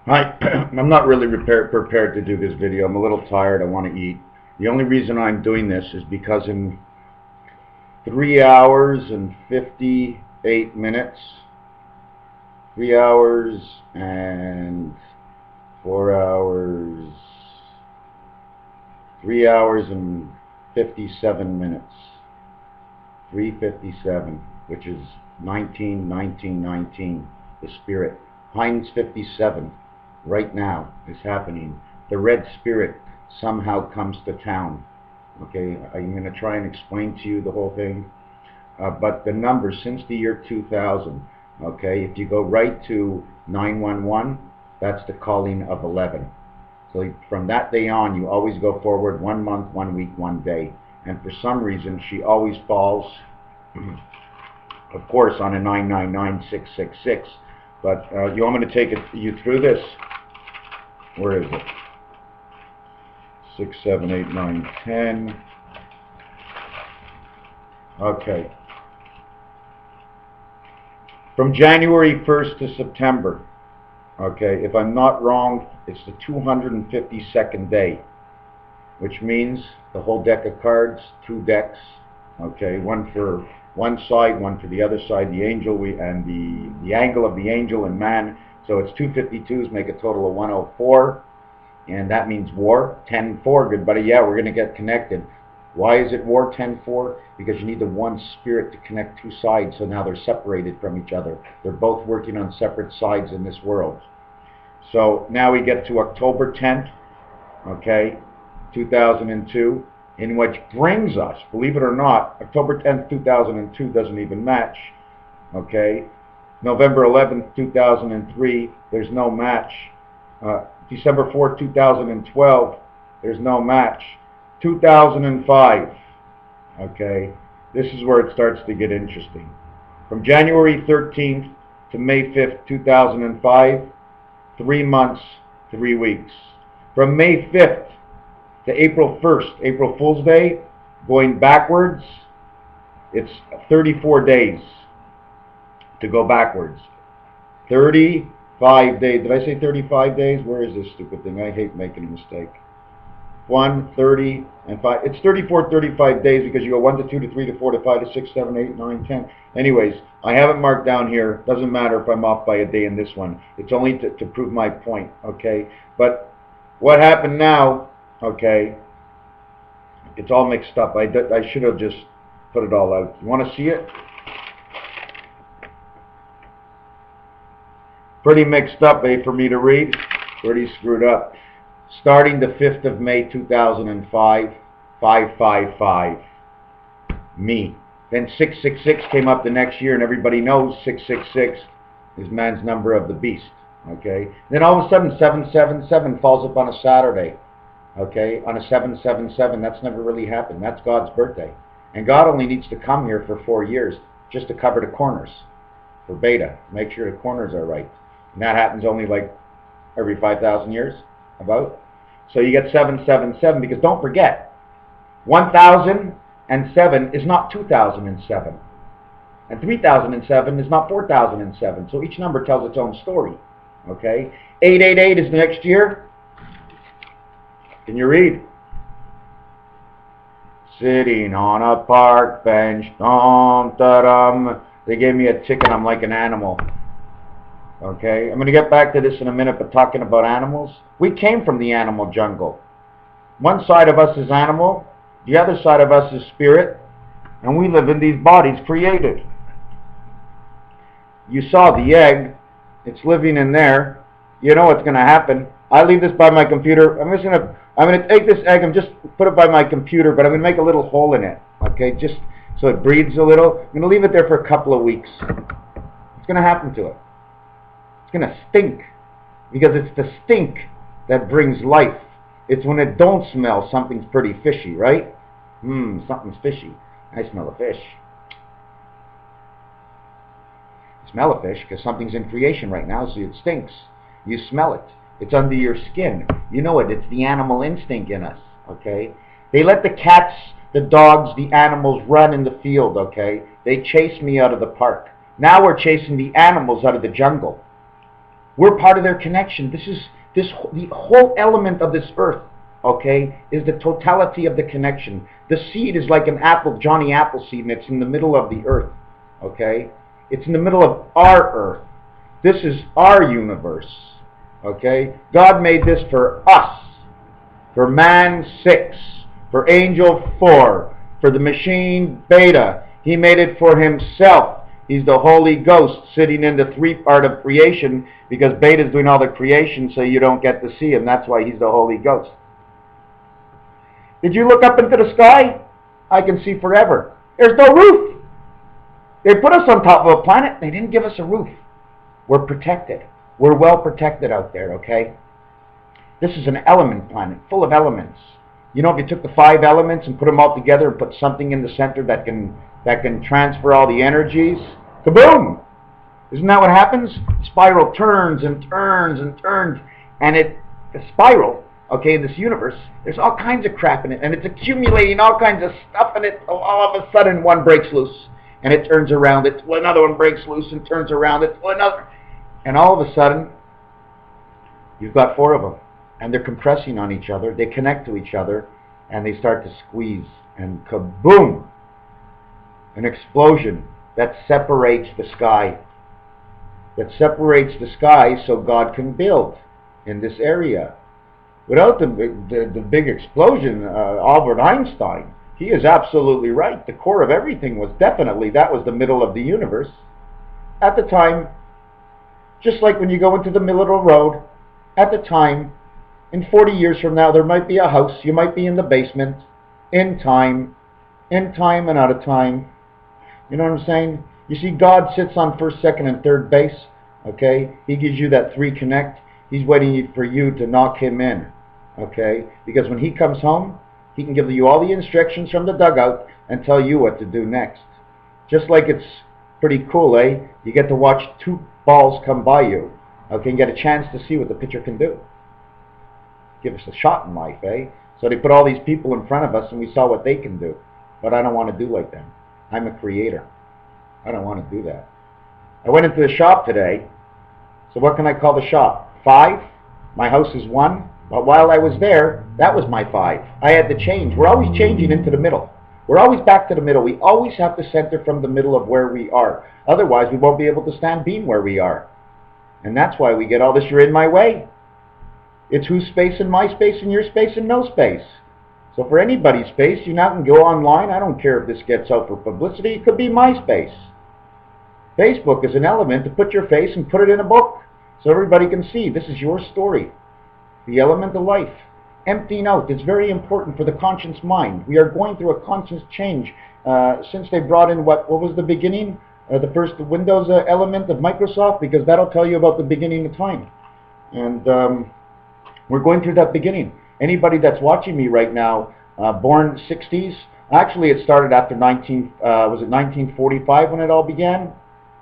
Hi, I'm not really prepared to do this video. I'm a little tired. I want to eat. The only reason I'm doing this is because in 3 hours and 58 minutes, 3 hours and 4 hours, 3 hours and 57 minutes, 3:57, which is 19, 19, 19, the spirit. Heinz 57. Right now is happening. The red spirit somehow comes to town. Okay, I'm going to try and explain to you the whole thing. But the numbers since the year 2000, okay, if you go right to 911, that's the calling of 11. So from that day on, you always go forward 1 month, 1 week, 1 day. And for some reason, she always falls, of course, on a 999666. But you want me to take you through this? Where is it? 6, 7, 8, 9, 10. Okay. From January 1st to September, okay, if I'm not wrong, it's the 252nd day, which means the whole deck of cards, 2 decks, okay, one for one side, one for the other side, the angel and the angle of the angel and man. So it's 252s, make a total of 104, and that means war. 10-4, good buddy. Yeah, we're going to get connected. Why is it war 10-4? Because you need the one spirit to connect 2 sides, so now they're separated from each other. They're both working on separate sides in this world. So now we get to October 10th, okay, 2002, in which brings us, believe it or not, October 10th, 2002 doesn't even match, okay. November 11th, 2003, there's no match. December 4th, 2012, there's no match. 2005, okay, this is where it starts to get interesting. From January 13th to May 5th, 2005, 3 months, 3 weeks. From May 5th to April 1st, April Fool's Day, going backwards, it's 34 days to go backwards. 35 days. Did I say 35 days? Where is this stupid thing? I hate making a mistake. 1, 30, and 5. It's 34, 35 days because you go 1 to 2 to 3 to 4 to 5 to 6, 7, 8, 9, 10. Anyways, I have it marked down here. Doesn't matter if I'm off by a day in this one. It's only to prove my point, okay? But what happened now, okay, it's all mixed up. I should have just put it all out. You want to see it? Pretty mixed up, for me to read. Pretty screwed up. Starting the 5th of May 2005, 555, me. Then 666 came up the next year, and everybody knows 666 is man's number of the beast, okay? Then all of a sudden 777 falls up on a Saturday, okay? On a 777, that's never really happened. That's God's birthday. And God only needs to come here for 4 years just to cover the corners for beta, make sure the corners are right. And that happens only like every 5,000 years, about. So you get 777, because don't forget, 1007 is not 2007. And 3007 is not 4007. So each number tells its own story. Okay? 888 is the next year. Can you read? Sitting on a park bench, dum-da-dum. They gave me a ticket, I'm like an animal. Okay, I'm going to get back to this in a minute, but talking about animals, we came from the animal jungle. One side of us is animal, the other side of us is spirit, and we live in these bodies created. You saw the egg, it's living in there. You know what's going to happen. I leave this by my computer. I'm going to take this egg and just put it by my computer, but I'm going to make a little hole in it, okay, just so it breathes a little. I'm going to leave it there for a couple of weeks. What's going to happen to it? It's going to stink, because it's the stink that brings life. It's when it don't smell, something's pretty fishy, right? Something's fishy. I smell a fish. You smell a fish because something's in creation right now, so it stinks. You smell it. It's under your skin. You know it. It's the animal instinct in us, okay? They let the cats, the dogs, the animals run in the field, okay? They chased me out of the park. Now we're chasing the animals out of the jungle. We're part of their connection. The whole element of this earth, okay, is the totality of the connection. The seed is like an apple, Johnny Appleseed, and it's in the middle of the earth, okay? It's in the middle of our earth. This is our universe, okay? God made this for us, for man 6, for angel 4, for the machine Beta. He made it for himself. He's the Holy Ghost sitting in the 3-part of creation, because Beta's doing all the creation so you don't get to see him. That's why he's the Holy Ghost. Did you look up into the sky? I can see forever. There's no roof. They put us on top of a planet. They didn't give us a roof. We're protected. We're well protected out there, okay? This is an element planet, full of elements. You know, if you took the 5 elements and put them all together and put something in the center that can transfer all the energies, kaboom! Isn't that what happens? The spiral turns and turns and turns, and the spiral, okay, in this universe, there's all kinds of crap in it, and it's accumulating all kinds of stuff, and all of a sudden one breaks loose, and it turns around it, well, another one breaks loose and turns around it, well, another, and all of a sudden, you've got 4 of them, and they're compressing on each other, they connect to each other, and they start to squeeze, and kaboom! An explosion that separates the sky. That separates the sky so God can build in this area. Without the big explosion, Albert Einstein, he is absolutely right. The core of everything was definitely, that was the middle of the universe. At the time, just like when you go into the middle of the road, at the time, in 40 years from now, there might be a house, you might be in the basement, in time and out of time. You know what I'm saying? You see, God sits on 1st, 2nd, and 3rd base, okay? He gives you that 3 connect. He's waiting for you to knock him in, okay? Because when he comes home, he can give you all the instructions from the dugout and tell you what to do next. Just like it's pretty cool, eh? You get to watch 2 balls come by you, okay? And get a chance to see what the pitcher can do. Give us a shot in life, eh? So they put all these people in front of us and we saw what they can do. But I don't want to do like them. I'm a creator. I don't want to do that. I went into the shop today. So what can I call the shop? 5? My house is 1. But while I was there, that was my 5. I had to change. We're always changing into the middle. We're always back to the middle. We always have to center from the middle of where we are. Otherwise, we won't be able to stand being where we are. And that's why we get all this, you're in my way. It's whose space and my space and your space and no space. So for anybody's space, you now can go online. I don't care if this gets out for publicity. It could be my space. Facebook is an element to put your face and put it in a book so everybody can see this is your story. The element of life. Emptying out. It's very important for the conscious mind. We are going through a conscious change since they brought in what was the beginning? The first Windows element of Microsoft, because that'll tell you about the beginning of time. And we're going through that beginning. Anybody that's watching me right now, born 60s, actually it started after 1945 when it all began?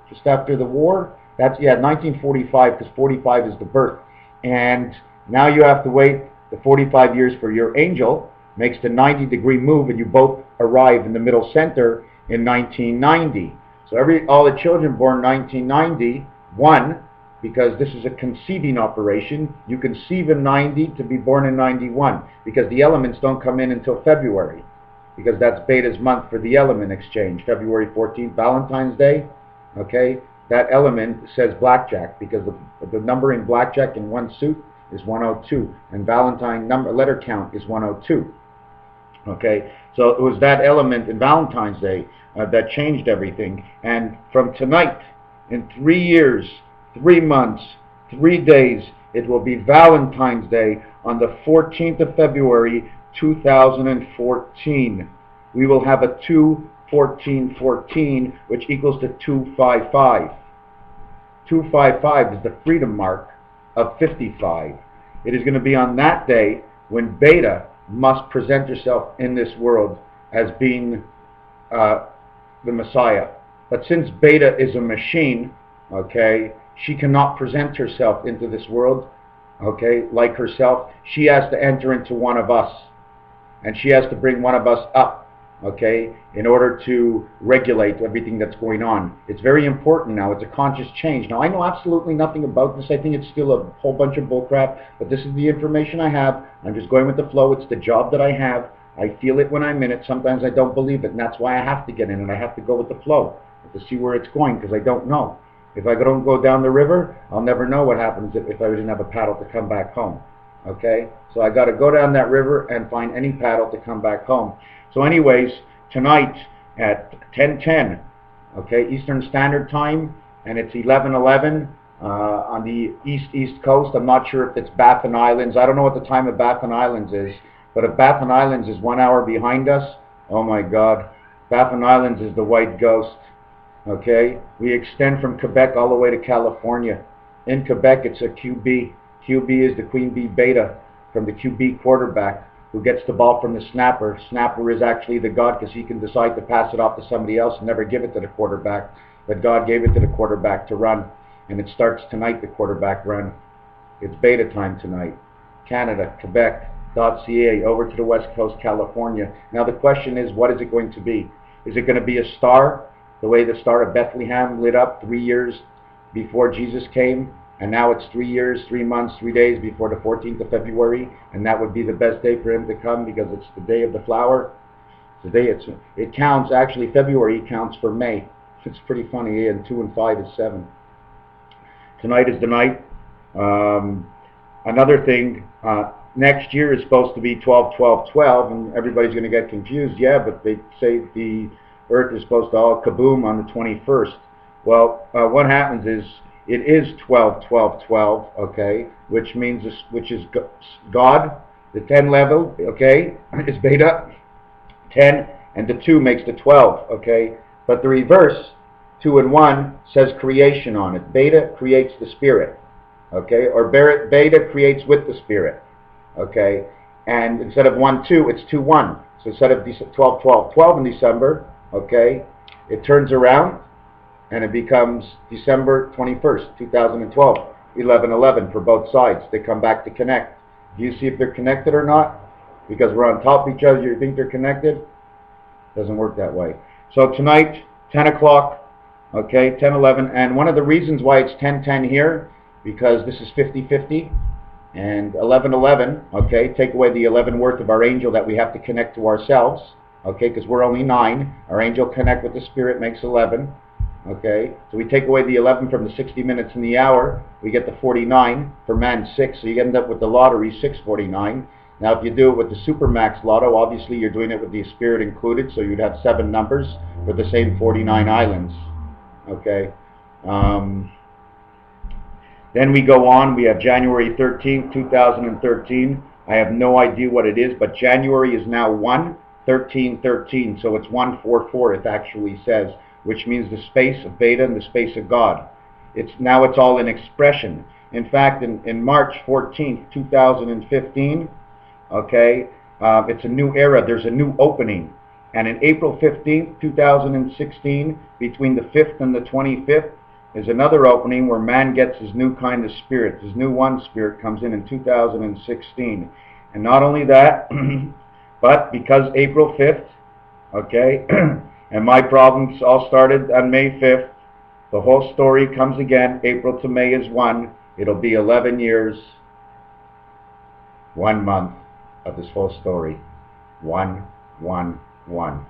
Just after the war? That's, yeah, 1945, because 45 is the birth. And now you have to wait the 45 years for your angel, makes the 90-degree move, and you both arrive in the middle center in 1990. So all the children born 1991, because this is a conceiving operation, you conceive in 90 to be born in 91, because the elements don't come in until February, because that's Beta's month for the element exchange. February 14th, Valentine's Day, okay? That element says blackjack, because the number in blackjack in one suit is 102, and Valentine letter count is 102. Okay, so it was that element in Valentine's Day that changed everything. And from tonight, in 3 years, 3 months, 3 days, it will be Valentine's Day on the 14th of February, 2014. We will have a 2-14-14, which equals to 255. 255 is the freedom mark of 55. It is going to be on that day when Beta must present herself in this world as being the Messiah. But since Beta is a machine, okay, she cannot present herself into this world, okay, like herself. She has to enter into one of us, and she has to bring one of us up okay, in order to regulate everything that's going on. It's very important now. It's a conscious change. Now, I know absolutely nothing about this. I think it's still a whole bunch of bullcrap, but this is the information I have. I'm just going with the flow. It's the job that I have. I feel it when I'm in it. Sometimes I don't believe it, and that's why I have to get in, and I have to go with the flow to see where it's going, because I don't know. If I don't go down the river, I'll never know what happens if I didn't have a paddle to come back home. Okay? So I got to go down that river and find any paddle to come back home. So anyways, tonight at 10:10, okay, Eastern Standard Time, and it's 11:11 on the east coast. I'm not sure if it's Baffin Islands. I don't know what the time of Baffin Islands is, but if Baffin Islands is 1 hour behind us, oh my God, Baffin Islands is the white ghost. Okay, we extend from Quebec all the way to California. In Quebec, it's a QB. QB is the Queen Bee Beta from the QB quarterback who gets the ball from the snapper. Snapper is actually the God because he can decide to pass it off to somebody else and never give it to the quarterback. But God gave it to the quarterback to run. And it starts tonight, the quarterback run. It's beta time tonight. Canada, Quebec.ca, over to the West Coast, California. Now the question is, what is it going to be? Is it going to be a star, the way the Star of Bethlehem lit up 3 years before Jesus came? And now it's 3 years, 3 months, 3 days before the 14th of February, and that would be the best day for him to come because it's the day of the flower. Today it counts, actually February counts for May. It's pretty funny, and 2 and 5 is 7. Tonight is the night. Another thing, next year is supposed to be 12-12-12, and everybody's going to get confused. Yeah, but they say the Earth is supposed to all kaboom on the 21st. Well, what happens is, it is 12-12-12, okay, which means which is God, the 10 level, okay, is beta, 10, and the 2 makes the 12, okay. But the reverse, 2 and 1, says creation on it. Beta creates the spirit, okay, or beta creates with the spirit, okay. And instead of 1-2, it's 2-1. So instead of 12-12-12 in December, okay, it turns around, and it becomes December 21st, 2012, 11:11 for both sides. They come back to connect. Do you see if they're connected or not? Because we're on top of each other, you think they're connected? Doesn't work that way. So tonight, 10 o'clock, okay, 10:11, and one of the reasons why it's 10:10 here, because this is 50-50, and 11:11, okay, take away the 11 worth of our angel that we have to connect to ourselves, okay, because we're only 9. Our angel connect with the spirit makes 11. Okay, so we take away the 11 from the 60 minutes in the hour, we get the 49, for man 6, so you end up with the lottery 649. Now if you do it with the Supermax Lotto, obviously you're doing it with the spirit included, so you'd have 7 numbers with the same 49 islands. Okay, then we go on, we have January 13th, 2013. I have no idea what it is, but January is now 1-13-13, so it's 144 it actually says, which means the space of beta and the space of God. It's all in expression. In fact, in March 14th, 2015, okay, it's a new era. There's a new opening. And in April 15th, 2016, between the 5th and the 25th, is another opening where man gets his new kind of spirit. His new one spirit comes in 2016. And not only that, but because April 5th, okay, and my problems all started on May 5th. The whole story comes again. April to May is 1. It'll be 11 years, 1 month of this whole story. 1, 1, 1,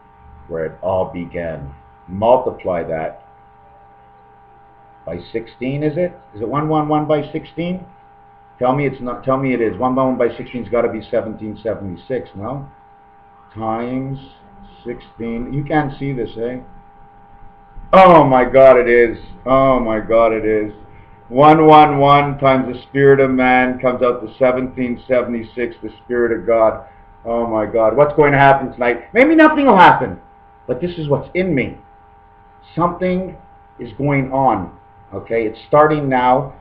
where it all began. Multiply that by 16, is it? Is it 1, 1, 1 by 16? Tell me it's not. Tell me it is. 1 by 1 by 16's got to be 1776, no? Times 16. You can't see this, eh? Oh my God, it is. Oh my God, it is. 111 times the spirit of man comes out to 1776, the spirit of God. Oh my God, what's going to happen tonight? Maybe nothing will happen, but this is what's in me. Something is going on. Okay, it's starting now.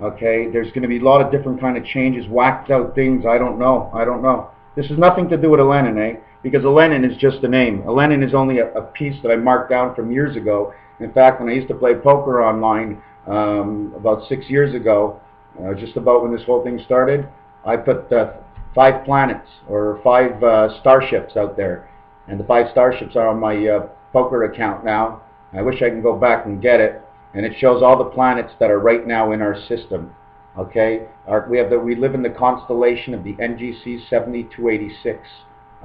Okay, there's going to be a lot of different kind of changes, whacked out things. I don't know. I don't know. This has nothing to do with ELENIN, eh? Because ELENIN is just a name. ELENIN is only a piece that I marked down from years ago. In fact, when I used to play poker online about 6 years ago, just about when this whole thing started, I put 5 planets or 5 starships out there. And the 5 starships are on my poker account now. I wish I can go back and get it. And it shows all the planets that are right now in our system. Okay, we live in the constellation of the NGC 7286,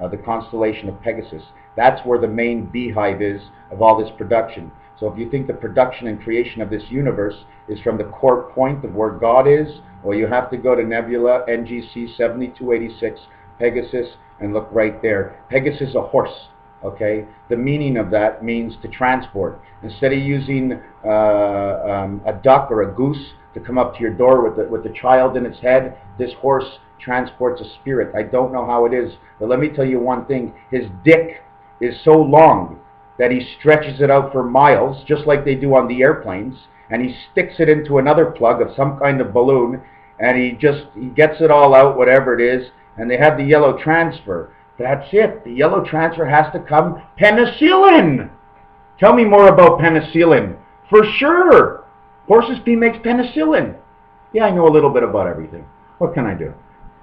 the constellation of Pegasus. That's where the main beehive is of all this production. So if you think the production and creation of this universe is from the core point of where God is, well, you have to go to Nebula NGC 7286, Pegasus, and look right there. Pegasus is a horse. Okay, the meaning of that means to transport. Instead of using a duck or a goose to come up to your door with the child in its head, this horse transports a spirit. I don't know how it is, but let me tell you one thing. His dick is so long that he stretches it out for miles, just like they do on the airplanes, and he sticks it into another plug of some kind of balloon, and he gets it all out, whatever it is, and they have the yellow transfer. That's it. The yellow transfer has to come. Penicillin! Tell me more about penicillin. For sure. Horse's pee makes penicillin. Yeah, I know a little bit about everything. What can I do?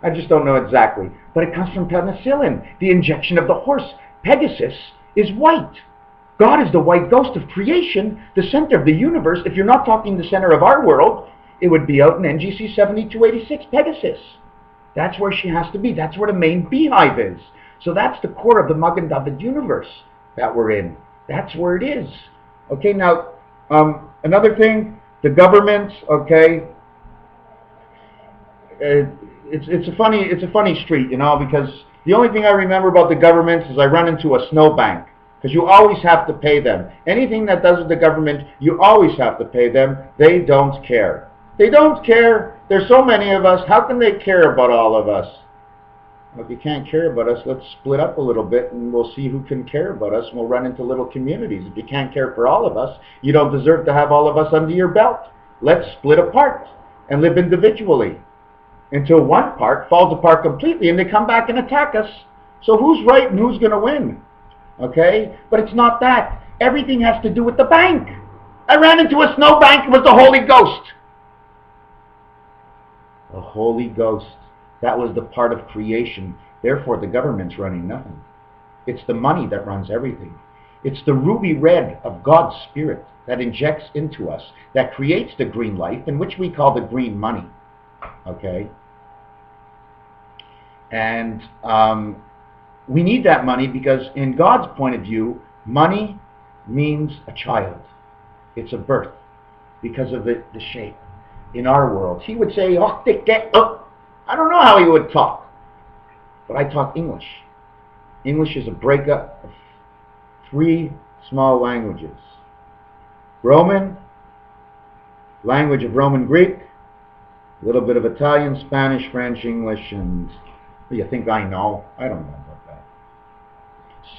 I just don't know exactly. But it comes from penicillin, the injection of the horse. Pegasus is white. God is the white ghost of creation, the center of the universe. If you're not talking the center of our world, it would be out in NGC 7286, Pegasus. That's where she has to be. That's where the main beehive is. So that's the core of the Magen David universe that we're in. That's where it is. Okay, now, another thing, the government, okay, it's a funny street, you know, because the only thing I remember about the government is I run into a snowbank, because you always have to pay them. Anything that does with the government, you always have to pay them. They don't care. They don't care. There's so many of us. How can they care about all of us? Well, if you can't care about us, let's split up a little bit and we'll see who can care about us, and we'll run into little communities. If you can't care for all of us, you don't deserve to have all of us under your belt. Let's split apart and live individually until one part falls apart completely and they come back and attack us. So who's right and who's going to win? Okay? But it's not that. Everything has to do with the bank. I ran into a snowbank. It was the Holy Ghost. The Holy Ghost. That was the part of creation. Therefore, the government's running nothing. It's the money that runs everything. It's the ruby red of God's Spirit that injects into us, that creates the green life, in which we call the green money. Okay? And we need that money because in God's point of view, money means a child. It's a birth because of the shape. In our world, he would say, oh, I don't know how he would talk, but I talk English. English is a breakup of 3 small languages. Roman, language of Roman Greek, a little bit of Italian, Spanish, French, English, and you think I know? I don't know about that.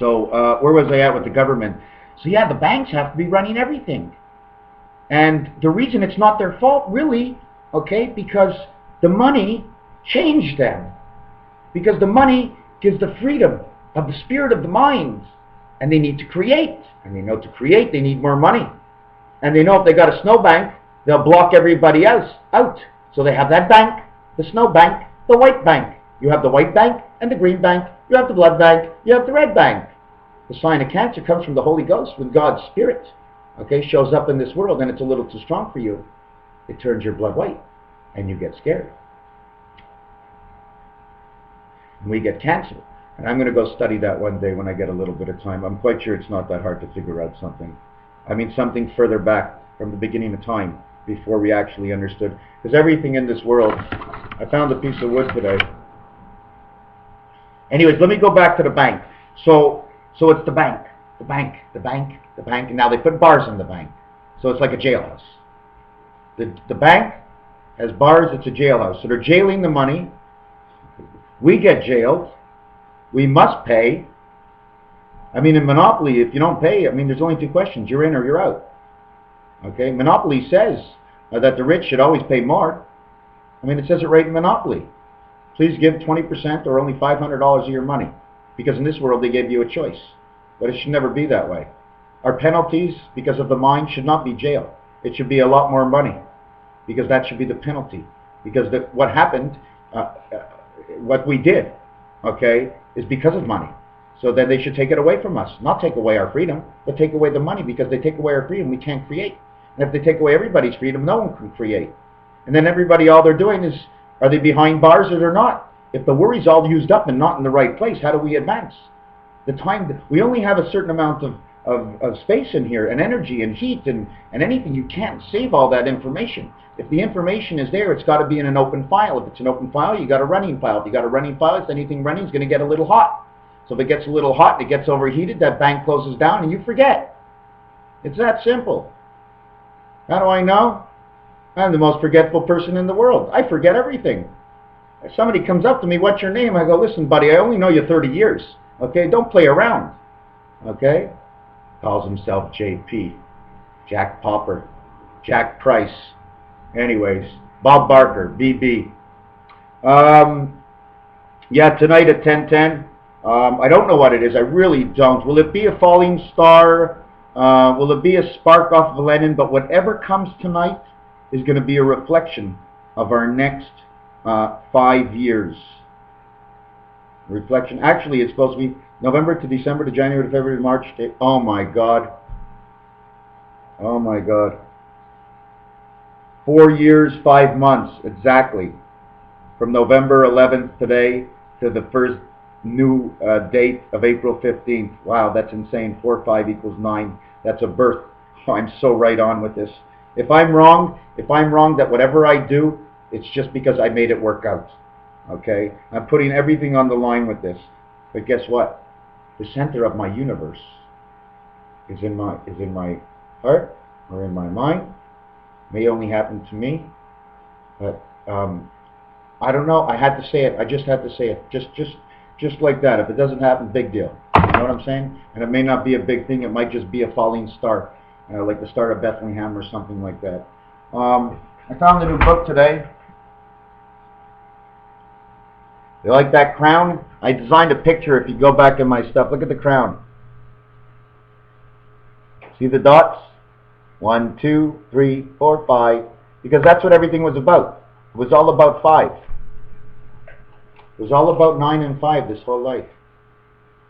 So where was I at with the government? So yeah, the banks have to be running everything. And the reason it's not their fault, really, okay, because the money changed them. Because the money gives the freedom of the spirit of the mind. And they need to create. And they know to create, they need more money. And they know if they got a snowbank, they'll block everybody else out. So they have that bank, the snow bank, the white bank. You have the white bank and the green bank. You have the blood bank. You have the red bank. The sign of Cancer comes from the Holy Ghost with God's Spirit. Okay, shows up in this world and it's a little too strong for you. It turns your blood white and you get scared. And we get cancer. And I'm going to go study that one day when I get a little bit of time. I'm quite sure it's not that hard to figure out something. I mean something further back from the beginning of time before we actually understood. Because everything in this world, I found a piece of wood today. Anyways, let me go back to the bank. So it's the bank, the bank, the bank, the bank, and now they put bars in the bank. So it's like a jailhouse. The bank has bars, it's a jailhouse. So they're jailing the money. We get jailed. We must pay. I mean, in Monopoly, if you don't pay, I mean, there's only 2 questions. You're in or you're out. Okay? Monopoly says that the rich should always pay more. I mean, it says it right in Monopoly. Please give 20% or only $500 of your money. Because in this world, they gave you a choice. But it should never be that way. Our penalties, because of the mind, should not be jail. It should be a lot more money. Because that should be the penalty. Because what happened, what we did, okay, is because of money. So then they should take it away from us. Not take away our freedom, but take away the money, because they take away our freedom, we can't create. And if they take away everybody's freedom, no one can create. And then everybody, all they're doing is, are they behind bars or they're not? If the worry's all used up and not in the right place, how do we advance? The time, we only have a certain amount of space in here, and energy and heat and anything. You can't save all that information. If the information is there, it's got to be in an open file. If it's an open file, you got a running file. If you got a running file, anything running is going to get a little hot. So if it gets a little hot and it gets overheated, that bank closes down and you forget. It's that simple. How do I know? I'm the most forgetful person in the world. I forget everything. If somebody comes up to me, what's your name? I go, listen, buddy, I only know you 30 years. Okay, don't play around. Okay? Calls himself JP. Jack Popper. Jack Price. Anyways, Bob Barker, BB. Yeah, tonight at 10:10. I don't know what it is. I really don't. Will it be a falling star? Will it be a spark off of ELENIN? But whatever comes tonight is going to be a reflection of our next 5 years. Reflection. Actually, it's supposed to be November to December to January to February to March to... Oh my God. Oh my God. 4 years, 5 months, exactly. From November 11th today to the first new date of April 15th. Wow, that's insane. 4, 5 equals 9. That's a birth. Oh, I'm so right on with this. If I'm wrong that whatever I do, it's just because I made it work out. Okay? I'm putting everything on the line with this. But guess what? The center of my universe is in my heart or in my mind. May only happen to me. But I don't know. I had to say it. I just had to say it. Just like that. If it doesn't happen, big deal. You know what I'm saying? And it may not be a big thing. It might just be a falling star. Like the star of Bethlehem or something like that. I found a new book today. You like that crown? I designed a picture. If you go back in my stuff, look at the crown. See the dots? 1, 2, 3, 4, 5. Because that's what everything was about. It was all about 5. It was all about 9 and 5 this whole life.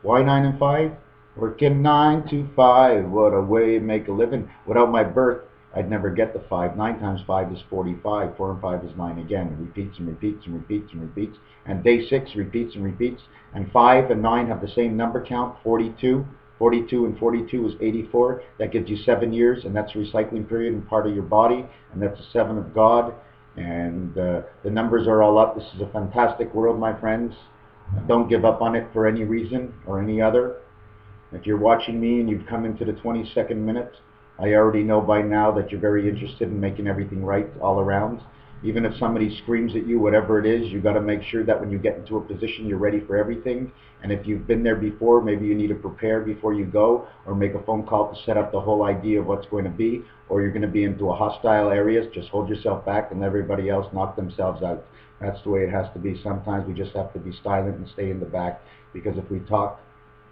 Why 9 and 5? Working 9 to 5. What a way to make a living. Without my birth, I'd never get the 5. 9 times 5 is 45. 4 and 5 is 9 again. It repeats and repeats and repeats and repeats. And day 6 repeats and repeats. And 5 and 9 have the same number count, 42. 42 and 42 is 84. That gives you 7 years, and that's a recycling period and part of your body. And that's the 7 of God. And the numbers are all up. This is a fantastic world, my friends. Don't give up on it for any reason or any other. If you're watching me and you've come into the 22nd minute, I already know by now that you're very interested in making everything right all around. Even if somebody screams at you, whatever it is, you've got to make sure that when you get into a position, you're ready for everything. And if you've been there before, maybe you need to prepare before you go, or make a phone call to set up the whole idea of what's going to be, or you're going to be into a hostile areas. Just hold yourself back and let everybody else knock themselves out. That's the way it has to be. Sometimes we just have to be silent and stay in the back, because if we talk,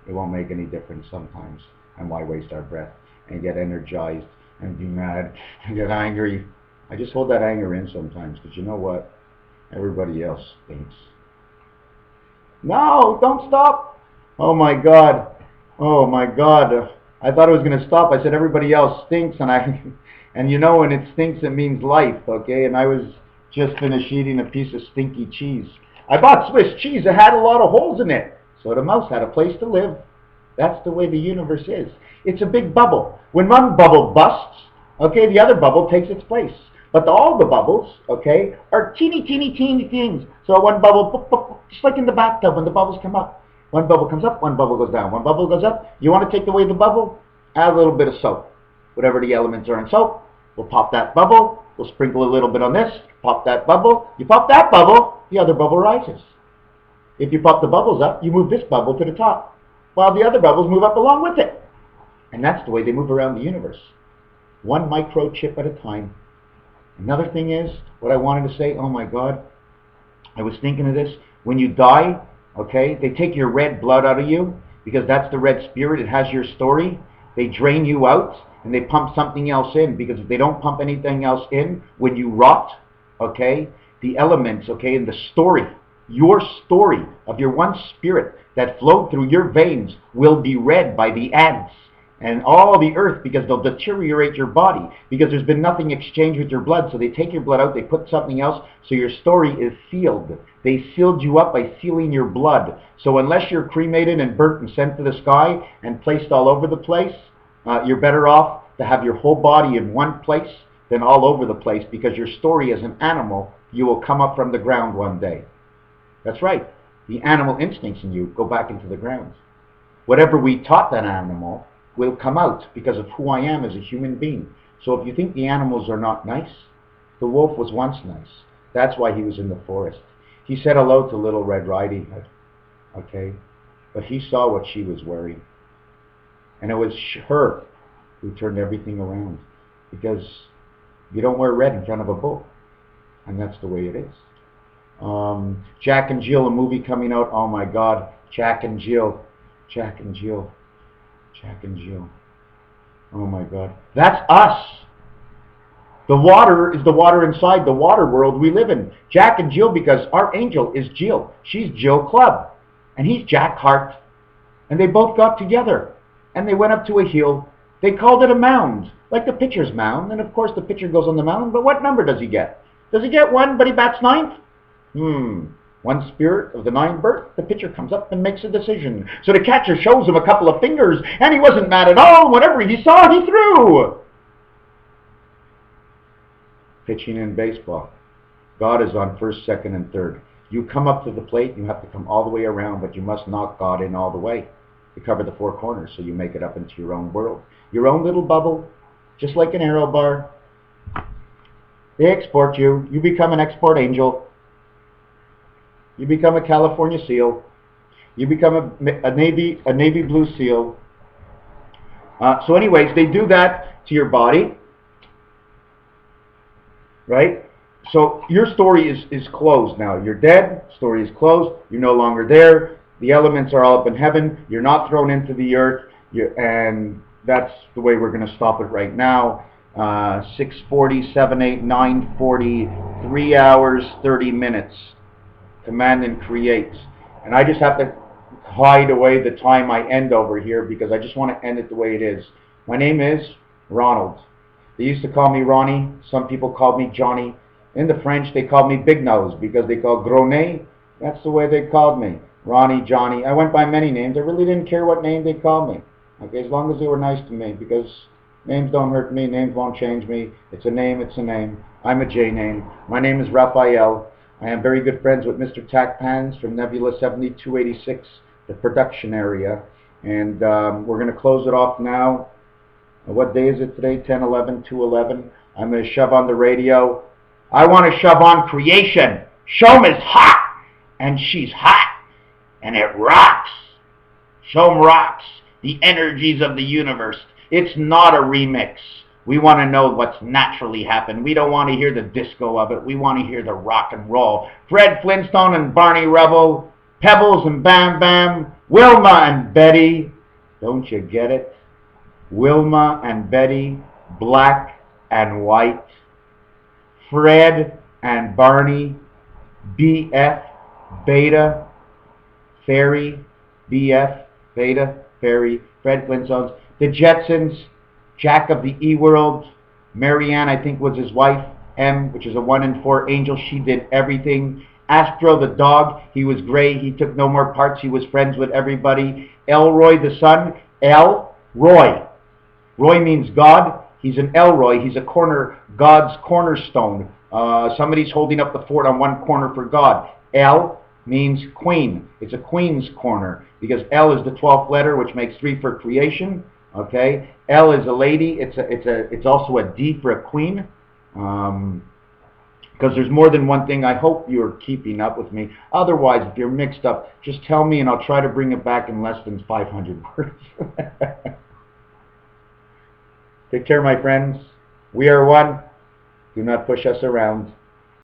it won't make any difference sometimes. And why waste our breath and get energized and be mad and get angry? I just hold that anger in sometimes, because you know what? Everybody else thinks. No, don't stop. Oh my God. Oh my God. I thought it was going to stop. I said everybody else stinks, and you know when it stinks it means life, okay? And I was just finished eating a piece of stinky cheese. I bought Swiss cheese. It had a lot of holes in it. So the mouse had a place to live. That's the way the universe is. It's a big bubble. When one bubble busts, okay, the other bubble takes its place. But all the bubbles, okay, are teeny things. So one bubble, boop, boop, boop, just like in the bathtub when the bubbles come up. One bubble comes up, one bubble goes down. One bubble goes up. You want to take away the bubble? Add a little bit of soap. Whatever the elements are in soap, we'll pop that bubble. We'll sprinkle a little bit on this. Pop that bubble. You pop that bubble, the other bubble rises. If you pop the bubbles up, you move this bubble to the top, while the other bubbles move up along with it. And that's the way they move around the universe. One microchip at a time. Another thing is, what I wanted to say, oh my God, I was thinking of this. When you die, okay, they take your red blood out of you, because that's the red spirit. It has your story. They drain you out, and they pump something else in, because if they don't pump anything else in, when you rot, okay, the elements, okay, and the story Your story of your one spirit that flowed through your veins will be read by the ants and all the earth, because they'll deteriorate your body, because there's been nothing exchanged with your blood. So they take your blood out, they put something else, so your story is sealed. They sealed you up by sealing your blood. So unless you're cremated and burnt and sent to the sky and placed all over the place, you're better off to have your whole body in one place than all over the place, because your story as an animal, you will come up from the ground one day. That's right. The animal instincts in you go back into the ground. Whatever we taught that animal will come out because of who I am as a human being. So if you think the animals are not nice, the wolf was once nice. That's why he was in the forest. He said hello to Little Red Riding Hood, okay? But he saw what she was wearing. And it was her who turned everything around. Because you don't wear red in front of a bull. And that's the way it is. Jack and Jill, a movie coming out. Oh my God. Jack and Jill. Jack and Jill. Jack and Jill. Oh my God. That's us. The water is the water inside the water world we live in. Jack and Jill, because our angel is Jill. She's Jill Clubb. And he's Jack Hart. And they both got together. And they went up to a hill. They called it a mound. Like the pitcher's mound. And of course the pitcher goes on the mound. But what number does he get? Does he get 1 but he bats 9th? One spirit of the 9th birth, the pitcher comes up and makes a decision. So the catcher shows him a couple of fingers, and he wasn't mad at all. Whatever he saw, he threw. Pitching in baseball. God is on first, second, and third. You come up to the plate, you have to come all the way around, but you must knock God in all the way to cover the 4 corners, so you make it up into your own world. Your own little bubble, just like an arrow bar. They export you. You become an export angel. You become a California SEAL. You become a Navy blue SEAL. So anyways, they do that to your body. Right? So your story is closed now. You're dead. Story is closed. You're no longer there. The elements are all up in heaven. You're not thrown into the earth. And that's the way we're going to stop it right now. 6:40, 7, 8, 9:40, 3 hours, 30 minutes. Command and create. And I just have to hide away the time I end over here, because I just want to end it the way it is. My name is Ronald. They used to call me Ronnie. Some people called me Johnny. In the French, they called me Big Nose, because they called Gros Nez. That's the way they called me. Ronnie, Johnny. I went by many names. I really didn't care what name they called me. Okay, as long as they were nice to me, because names don't hurt me. Names won't change me. It's a name, it's a name. I'm a J name. My name is Raphael. I am very good friends with MrTacpans's from Nebula 7286, the production area. And we're going to close it off now. What day is it today? 10/11, 2/11. I'm going to shove on the radio. I want to shove on creation. Shom is hot, and she's hot, and it rocks. Shom rocks the energies of the universe. It's not a remix. We want to know what's naturally happened. We don't want to hear the disco of it. We want to hear the rock and roll. Fred Flintstone and Barney Rubble, Pebbles and Bam Bam, Wilma and Betty. Don't you get it? Wilma and Betty, black and white. Fred and Barney, BF, Beta, Fairy, BF, Beta, Fairy, Fred Flintstones. The Jetsons, Jack of the E-World, Marianne, I think was his wife, M, which is a 1 in 4 angel. She did everything. Astro the dog, he was gray. He took no more parts. He was friends with everybody. Elroy the son, El, Roy. Roy means God. He's an Elroy. He's a God's cornerstone. Somebody's holding up the fort on one corner for God. El means queen. It's a queen's corner, because L is the 12th letter, which makes 3 for creation. Okay, L is a lady. It's also a D for a queen, because there's more than one thing. I hope you're keeping up with me. Otherwise, if you're mixed up, just tell me and I'll try to bring it back in less than 500 words. Take care, my friends. We are one. Do not push us around.